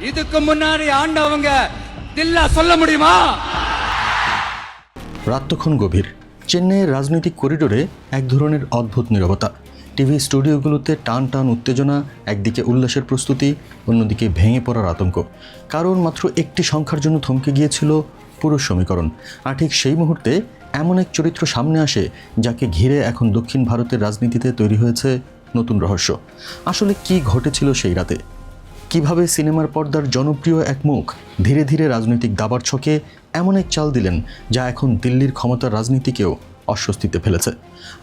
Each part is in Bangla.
இதுக்கு முன்னாடி ஆண்டவங்க தில்லா சொல்ல முடியுமா? রাত তখন গভীর। চেন্নাইয়ের রাজনৈতিক করিডোরে এক ধরনের অদ্ভুত নীরবতা। টিভি স্টুডিওগুলোতে টান টান উত্তেজনা, একদিকে উল্লাসের প্রস্তুতি, অন্যদিকে ভেঙে পড়ার আতঙ্ক। কারণ মাত্র একটি সংখ্যার জন্য থমকে গিয়েছিল পুরো সমীকরণ। আর ঠিক সেই মুহূর্তে এমন এক চরিত্র সামনে আসে যাকে ঘিরে এখন দক্ষিণ ভারতের রাজনীতিতে তৈরি হয়েছে নতুন রহস্য। আসলে কি ঘটেছিল সেই রাতে? কিভাবে সিনেমার পর্দার জনপ্রিয় এক মুখ ধীরে ধীরে রাজনৈতিক দাবার ছকে এমন এক চাল দিলেন যা এখন দিল্লির ক্ষমতার রাজনীতিকেও অস্বস্তিতে ফেলেছে?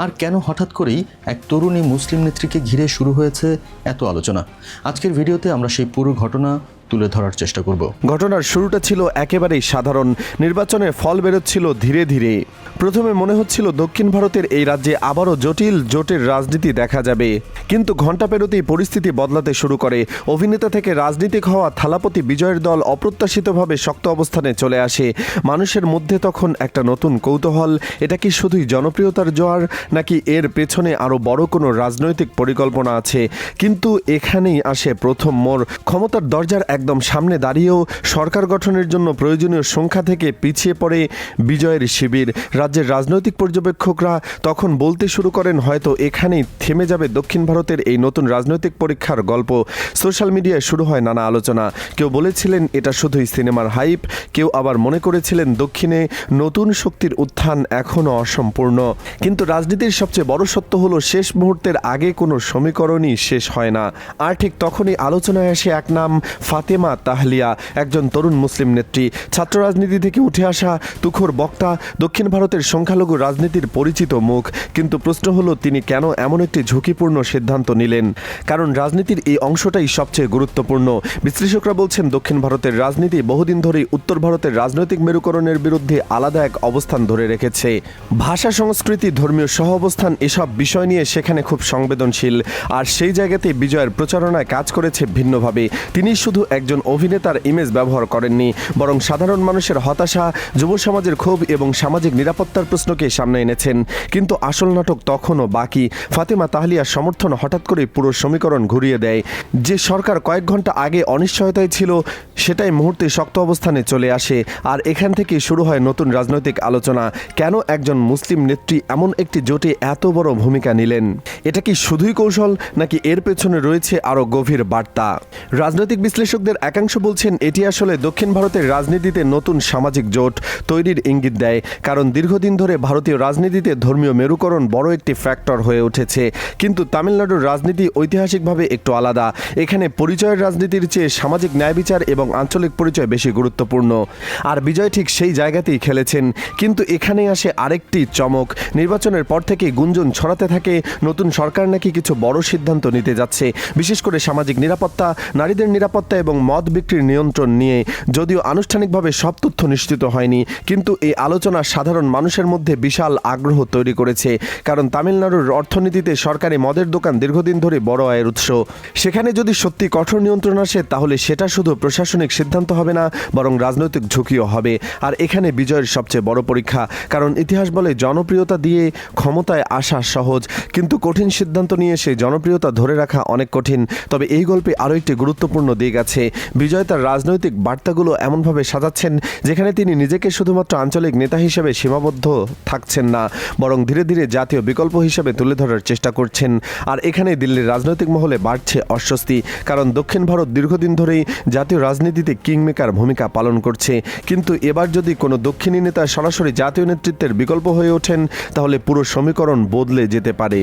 আর কেন হঠাৎ করেই এক তরুণী মুসলিম নেত্রীকে ঘিরে শুরু হয়েছে এত আলোচনা? আজকের ভিডিওতে আমরা সেই পুরো ঘটনা তুলে ধরার চেষ্টা করব। ঘটনার শুরুটা ছিল একেবারেই সাধারণ। নির্বাচনের ফল বেরোচ্ছিল ধীরে ধীরে। প্রথমে মনে হচ্ছিল দক্ষিণ ভারতের এই রাজ্যে আবারও জটিল জোটের রাজনীতি দেখা যাবে, কিন্তু ঘণ্টা পেরোতেই পরিস্থিতি বদলাতে শুরু করে। অভিনেতা থেকে রাজনীতিক হওয়া থালাপতি বিজয়ের দল অপ্রত্যাশিতভাবে শক্ত অবস্থানে চলে আসে। মানুষের মধ্যে তখন একটা নতুন কৌতূহল, এটা কি শুধুই জনপ্রিয়তার জোয়ার, নাকি এর পেছনে আরও বড় কোনো রাজনৈতিক পরিকল্পনা আছে? কিন্তু এখানেই আসে প্রথম মোড়। ক্ষমতার দরজার একদম সামনে দাঁড়িয়েও সরকার গঠনের জন্য প্রয়োজনীয় সংখ্যা থেকে পিছিয়ে পড়ে বিজয়ের শিবির। রাজ্যের রাজনৈতিক পর্যবেক্ষকরা তখন বলতে শুরু করেন হয়তো এখানেই থেমে যাবে দক্ষিণ ভারতের এই নতুন রাজনৈতিক পরীক্ষার গল্প। সোশ্যাল মিডিয়ায় শুরু হয় নানা আলোচনা। কেউ বলেছিলেন এটা শুধুই সিনেমার হাইপ, কেউ আবার মনে করেছিলেন দক্ষিণে নতুন শক্তির উত্থান এখনও অসম্পূর্ণ। কিন্তু রাজনীতির সবচেয়ে বড় সত্য হলো শেষ মুহূর্তের আগে কোনো সমীকরণই শেষ হয় না। আর ঠিক তখনই আলোচনায় আসে এক নাম, ফাতেমা তাহলিয়া, একজন তরুণ মুসলিম নেত্রী, ছাত্র রাজনীতি থেকে উঠে আসা তুখোর বক্তা, দক্ষিণ ভারতের সংখ্যালঘু রাজনীতির পরিচিত মুখ। কিন্তু প্রশ্ন হলো তিনি কেন এমন একটি ঝুঁকিপূর্ণ সিদ্ধান্ত নিলেন? কারণ রাজনীতির এই অংশটাই সবচেয়ে গুরুত্বপূর্ণ। বিশ্লেষকরা বলছেন দক্ষিণ ভারতের রাজনীতি বহুদিন ধরেই উত্তর ভারতের রাজনৈতিক মেরুকরণের বিরুদ্ধে আলাদা এক অবস্থান ধরে রেখেছে। ভাষা, সংস্কৃতি, ধর্মীয় সহ অবস্থান এসব বিষয় নিয়ে সেখানে খুব সংবেদনশীল। আর সেই জায়গাতে বিজয়ের প্রচারণায় কাজ করেছে ভিন্নভাবে। তিনি শুধু একজন অভিনেতার ইমেজ ব্যবহার করেননি, বরং সাধারণ মানুষের হতাশা, যুব সমাজের ক্ষোভ এবং সামাজিক নিরাপত্তার প্রশ্নকে সামনে এনেছেন। কিন্তু আসল নাটক তখনও বাকি। ফাতেমা তাহলিয়ার সমর্থন হঠাৎ করে পুরো সমীকরণ ঘুরিয়ে দেয়। যে সরকার কয়েক ঘন্টা আগে অনিশ্চয়তায় ছিল, সেটাই মুহূর্তে শক্ত অবস্থানে চলে আসে। আর এখান থেকে শুরু হয় নতুন রাজনৈতিক আলোচনা। কেন একজন মুসলিম নেত্রী এমন একটি জোটে এত বড় ভূমিকা নিলেন? এটা কি শুধুই কৌশল, নাকি এর পেছনে রয়েছে আরও গভীর বার্তা? রাজনৈতিক বিশ্লেষকদের একাংশ বলছেন এটি আসলে দক্ষিণ ভারতের রাজনীতিতে নতুন সামাজিক জোট তৈরির ইঙ্গিত দেয়। কারণ দীর্ঘদিন ধরে ভারতীয় রাজনীতিতে ধর্মীয় মেরুকরণ বড় একটি ফ্যাক্টর হয়ে উঠেছে। কিন্তু তামিলনাড়ুর রাজনীতি ঐতিহাসিকভাবে একটু আলাদা। এখানে পরিচয়ের রাজনীতির চেয়ে সামাজিক ন্যায় বিচার এবং আঞ্চলিক পরিচয় বেশি গুরুত্বপূর্ণ। আর বিজয় ঠিক সেই জায়গাতেই খেলেছেন। কিন্তু এখানে আসে আরেকটি চমক। নির্বাচনের পর থেকে গুঞ্জন ছড়াতে থাকে নতুন সরকার নাকি কিছু বড় সিদ্ধান্ত নিতে যাচ্ছে, বিশেষ করে সামাজিক নিরাপত্তা, নারীদের নিরাপত্তা এবং মদ বিক্রির নিয়ন্ত্রণ নিয়ে। যদিও আনুষ্ঠানিকভাবে সব তথ্য নিশ্চিত হয়নি, কিন্তু এই আলোচনা সাধারণ মানুষের মধ্যে বিশাল আগ্রহ তৈরি করেছে। কারণ তামিলনাড়ুর অর্থনীতিতে সরকারি মদের দোকান দীর্ঘদিন ধরে বড় আয়ের উৎস। সেখানে যদি সত্যি কঠোর নিয়ন্ত্রণ আসে, তাহলে সেটা শুধু প্রশাসনিক সিদ্ধান্ত হবে না, বরং রাজনৈতিক ঝুঁকিও হবে। আর এখানে বিজয়ের সবচেয়ে বড় পরীক্ষা। কারণ ইতিহাস বলে জনপ্রিয়তা দিয়ে ক্ষমতায় আসা সহজ, কিন্তু কঠিন সিদ্ধান্ত নিয়ে সেই জনপ্রিয়তা ধরে রাখা অনেক কঠিন। তবে এই গল্পে আরও একটি গুরুত্বপূর্ণ দিক আছে। বিজয় তার রাজনৈতিক বার্তাগুলো এমনভাবে সাজাচ্ছেন যেখানে তিনি নিজেকে শুধুমাত্র আঞ্চলিক নেতা হিসেবে সীমাবদ্ধ থাকছেন না, বরং ধীরে ধীরে জাতীয় বিকল্প হিসেবে তুলে ধরার চেষ্টা করছেন। আর এখানে দিল্লির রাজনৈতিক মহলে বাড়ছে অস্বস্তি। কারণ দক্ষিণ ভারত দীর্ঘদিন ধরেই জাতীয় রাজনীতিতে কিংমেকার ভূমিকা পালন করছে। কিন্তু এবার যদি কোনো দক্ষিণী নেতা সরাসরি জাতীয় নেতৃত্বের বিকল্প হয়ে ওঠেন, তাহলে পুরো সমীকরণ বদলে যেতে পারে।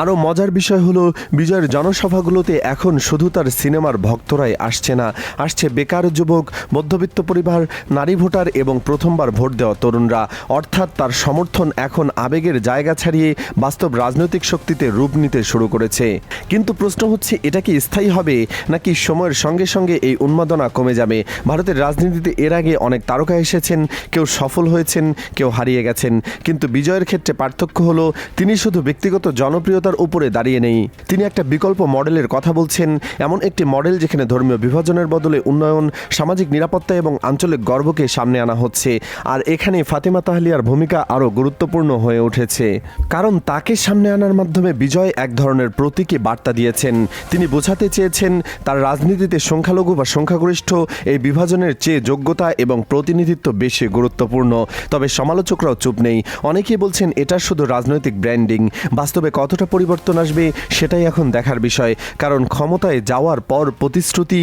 আরও মজার বিষয় হলো বিজয়ের জনসভাগুলোতে এখন শুধু তার সিনেমার ভক্তরাই আসছে না, আসছে বেকার যুবক, মধ্যবিত্ত পরিবার, নারী ভোটার এবং প্রথমবার ভোট দেওয়া তরুণরা। অর্থাৎ তার সমর্থন এখন আবেগের জায়গা ছাড়িয়ে বাস্তব রাজনৈতিক শক্তিতে রূপ নিতে শুরু করেছে। কিন্তু প্রশ্ন হচ্ছে, এটা কি স্থায়ী হবে, নাকি সময়ের সঙ্গে সঙ্গে এই উন্মাদনা কমে যাবে? ভারতের রাজনীতিতে এর আগে অনেক তারকা এসেছেন, কেউ সফল হয়েছেন, কেউ হারিয়ে গেছেন। কিন্তু বিজয়ের ক্ষেত্রে পার্থক্য হলো তিনি শুধু ব্যক্তিগত জনপ্রিয়তার উপরে দাঁড়িয়ে নেই, তিনি একটা বিকল্প মডেলের কথা বলছেন। এমন একটি মডেল যেখানে ধর্মীয় বিভাজনের বদলে উন্নয়ন, সামাজিক নিরাপত্তা এবং আঞ্চলিক গর্বকে সামনে আনা হচ্ছে। আর এখানে ফাতেমা তাহলিয়ার ভূমিকা আরও গুরুত্বপূর্ণ হয়ে উঠেছে, কারণ তাকে সামনে আনার মাধ্যমে বিজয় এক ধরনের প্রতীকী বার্তা দিয়েছেন। তিনি বোঝাতে চেয়েছেন তার রাজনীতিতে সংখ্যালঘু বা সংখ্যাগরিষ্ঠ স্পষ্ট, এই বিভাজনের চেয়ে যোগ্যতা এবং প্রতিনিধিত্ব বেশি গুরুত্বপূর্ণ। তবে সমালোচকরাও চুপ নেই। অনেকেই বলছেন এটা শুধু রাজনৈতিক ব্র্যান্ডিং। বাস্তবে কতটা পরিবর্তন আসবে সেটাই এখন দেখার বিষয়, কারণ ক্ষমতায় যাওয়ার পর প্রতিশ্রুতি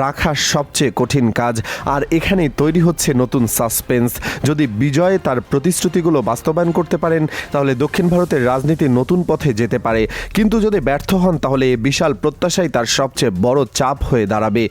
রাখা সবচেয়ে কঠিন কাজ। আর এখানেই তৈরি হচ্ছে নতুন সাসপেন্স। যদি বিজয় তার প্রতিশ্রুতিগুলো বাস্তবায়ন করতে পারেন তাহলে দক্ষিণ ভারতের রাজনীতি নতুন পথে যেতে পারে, কিন্তু যদি ব্যর্থ হন তাহলে এই বিশাল প্রত্যাশাই তার সবচেয়ে বড় চাপ হয়ে দাঁড়াবে।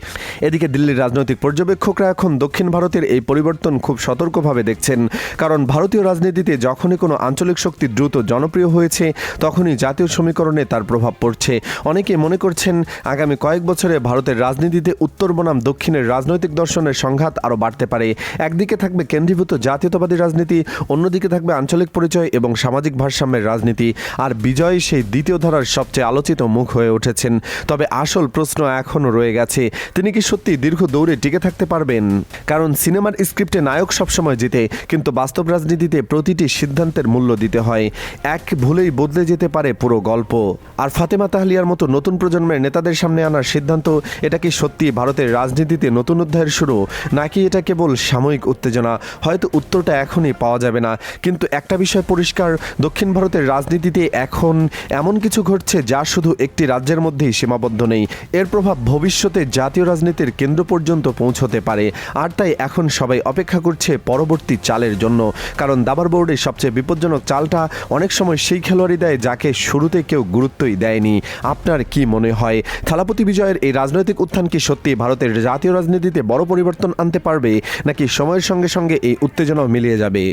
এদিকে দিল্লির রাজনৈতিক পর্যবেক্ষকরা এখন দক্ষিণ ভারতের এই পরিবর্তন খুব সতর্কভাবে দেখছেন, কারণ ভারতীয় রাজনীতিতে যখনই কোনো আঞ্চলিক শক্তি দ্রুত জনপ্রিয় হয়েছে তখনই জাতীয় সমীকরণে তার প্রভাব পড়ছে। অনেকে মনে করছেন আগামী কয়েক বছরে ভারতের রাজনীতিতে উত্তর বনাম দক্ষিণের রাজনৈতিক দর্শনের সংঘাত আরও বাড়তে পারে। একদিকে থাকবে কেন্দ্রীভূত জাতীয়তাবাদী রাজনীতি, অন্যদিকে থাকবে আঞ্চলিক পরিচয় এবং সামাজিক ভারসাম্যের রাজনীতি। আর বিজয় সেই দ্বিতীয় ধারার সবচেয়ে আলোচিত মুখ হয়ে উঠেছেন। তবে আসল প্রশ্ন এখনও রয়ে গেছে, তিনি কি সত্যি দীর্ঘ দৌড়ে টিকে থাকতে পারবেন? কারণ সিনেমার স্ক্রিপ্টে নায়ক সবসময় জিতে, কিন্তু বাস্তব রাজনীতিতে প্রতিটি সিদ্ধান্তের মূল্য দিতে হয়। এক ভুলেই বদলে যেতে পারে পুরো গল্প। আর ফাতেমা তাহলিয়ার মতো নতুন প্রজন্মের নেতাদের সামনে আনার সিদ্ধান্ত, এটা কি সত্যি ভারতের রাজনীতিতে নতুন অধ্যায়ের শুরু, নাকি এটা কেবল সাময়িক উত্তেজনা? হয়তো উত্তরটা এখনই পাওয়া যাবে না, কিন্তু একটা বিষয় পরিষ্কার, দক্ষিণ ভারতের রাজনীতিতে এখন এমন কিছু ঘটছে যা শুধু একটি রাজ্যের মধ্যেই সীমাবদ্ধ নেই। এর প্রভাব ভবিষ্যতে জাতীয় রাজনীতির কেন্দ্র পর্যন্ত পৌঁছতে পারে। আর তাই এখন সবাই অপেক্ষা করছে পরবর্তী চালের জন্য, কারণ দাবার বোর্ডের সবচেয়ে বিপজ্জনক চালটা অনেক সময় সেই খেলোয়াড়ই দেয় যাকে শুরুতে কেউ গুরুত্বই দেয়নি। আপনার কি মনে হয়, থালাপতি বিজয়ের এই রাজনৈতিক উত্থান কি সত্যি ভারতের জাতীয় রাজনীতিতে বড় পরিবর্তন আনতে পারবে, নাকি সময়ের সঙ্গে সঙ্গে এই উত্তেজনাও মিলিয়ে যাবে?